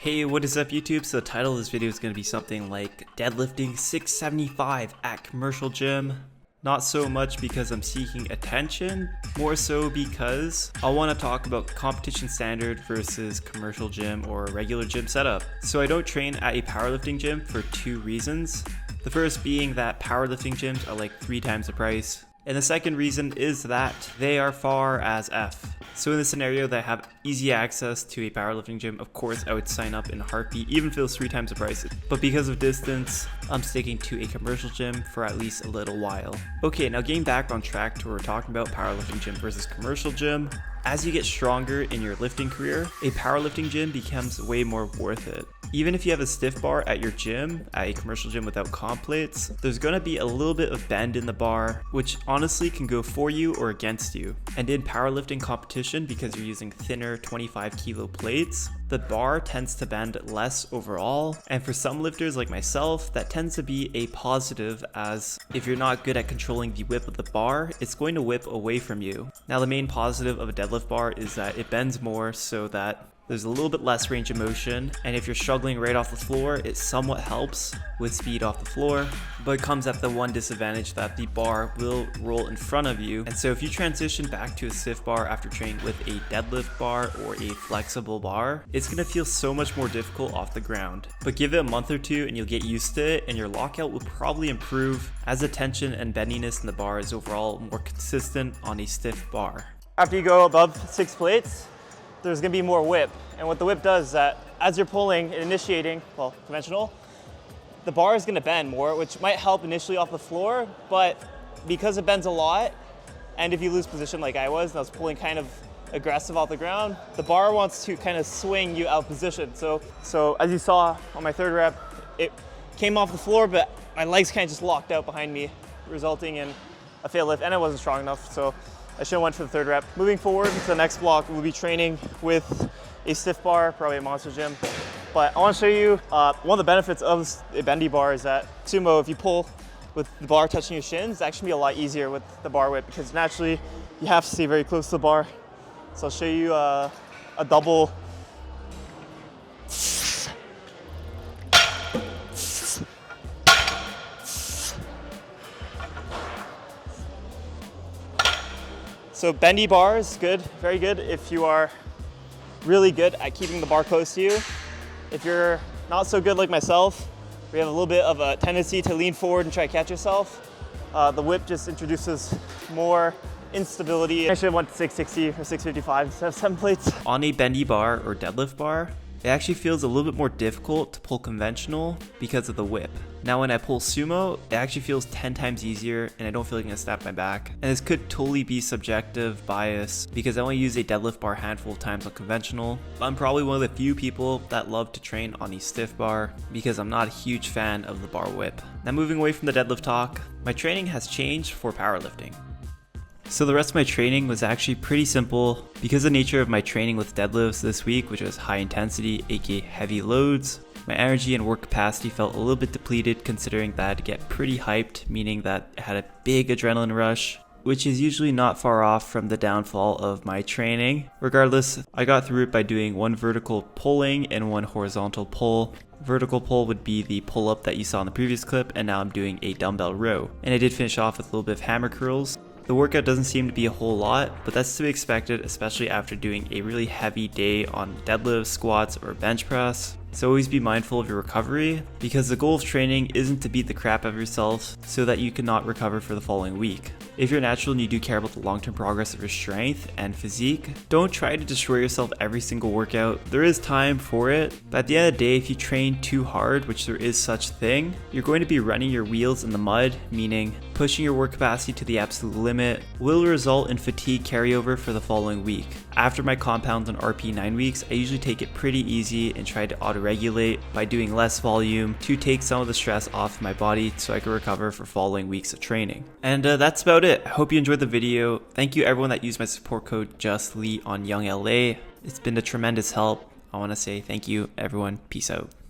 Hey, what is up YouTube? So the title of this video is going to be something like deadlifting 675 at commercial gym. Not so much because I'm seeking attention, more so because I want to talk about competition standard versus commercial gym or regular gym setup. So I don't train at a powerlifting gym for two reasons. The first being that powerlifting gyms are like 3 times the price. And the second reason is that they are far as F. So in the scenario that I have easy access to a powerlifting gym, of course I would sign up in a heartbeat, even if it was 3 times the price. But because of distance, I'm sticking to a commercial gym for at least a little while. Okay, now getting back on track to where we're talking about powerlifting gym versus commercial gym. As you get stronger in your lifting career, a powerlifting gym becomes way more worth it. Even if you have a stiff bar at your gym, at a commercial gym without comp plates, there's gonna be a little bit of bend in the bar, which honestly can go for you or against you. And in powerlifting competition, because you're using thinner 25 kilo plates, the bar tends to bend less overall. And for some lifters like myself, that tends to be a positive, as if you're not good at controlling the whip of the bar, it's going to whip away from you. Now the main positive of a deadlift bar is that it bends more so that there's a little bit less range of motion, and if you're struggling right off the floor, it somewhat helps with speed off the floor, but it comes at the one disadvantage that the bar will roll in front of you. And so if you transition back to a stiff bar after training with a deadlift bar or a flexible bar, it's gonna feel so much more difficult off the ground. But give it a month or two and you'll get used to it, and your lockout will probably improve as the tension and bendiness in the bar is overall more consistent on a stiff bar. After you go above 6 plates, there's gonna be more whip. And what the whip does is that as you're pulling and initiating, well, conventional, the bar is gonna bend more, which might help initially off the floor, but because it bends a lot, and if you lose position like I was, and I was pulling kind of aggressive off the ground, the bar wants to kind of swing you out of position. So as you saw on my 3rd rep, it came off the floor, but my legs kind of just locked out behind me, resulting in a failed lift, and I wasn't strong enough, so I should have went for the 3rd rep. Moving forward to the next block, we'll be training with a stiff bar, probably a monster gym. But I want to show you one of the benefits of a bendy bar is that sumo, if you pull with the bar touching your shins, it's actually be a lot easier with the bar whip, because naturally you have to stay very close to the bar. So I'll show you a double. So bendy bars, good, very good if you are really good at keeping the bar close to you. If you're not so good like myself, we have a little bit of a tendency to lean forward and try to catch yourself. The whip just introduces more instability. I should have went to 660 or 655 instead of 7 plates. On a bendy bar or deadlift bar, it actually feels a little bit more difficult to pull conventional because of the whip. Now when I pull sumo, it actually feels 10 times easier and I don't feel like I'm gonna snap my back. And this could totally be subjective bias because I only use a deadlift bar a handful of times on conventional. I'm probably one of the few people that love to train on a stiff bar because I'm not a huge fan of the bar whip. Now moving away from the deadlift talk, my training has changed for powerlifting. So the rest of my training was actually pretty simple. Because of the nature of my training with deadlifts this week, which was high intensity, aka heavy loads, my energy and work capacity felt a little bit depleted, considering that I had to get pretty hyped, meaning that I had a big adrenaline rush, which is usually not far off from the downfall of my training. Regardless, I got through it by doing 1 vertical pulling and 1 horizontal pull. Vertical pull would be the pull up that you saw in the previous clip, and now I'm doing a dumbbell row. And I did finish off with a little bit of hammer curls. The workout doesn't seem to be a whole lot, but that's to be expected, especially after doing a really heavy day on deadlifts, squats, or bench press. So always be mindful of your recovery, because the goal of training isn't to beat the crap out of yourself so that you cannot recover for the following week. If you're natural and you do care about the long-term progress of your strength and physique, don't try to destroy yourself every single workout. There is time for it, but at the end of the day, if you train too hard, which there is such thing, you're going to be running your wheels in the mud, meaning pushing your work capacity to the absolute limit will result in fatigue carryover for the following week. After my compounds on RP 9 weeks, I usually take it pretty easy and try to auto-regulate by doing less volume to take some of the stress off my body so I can recover for following weeks of training. And that's about it. I hope you enjoyed the video. Thank you everyone that used my support code JustLee on Young LA. It's been a tremendous help. I want to say thank you everyone. Peace out.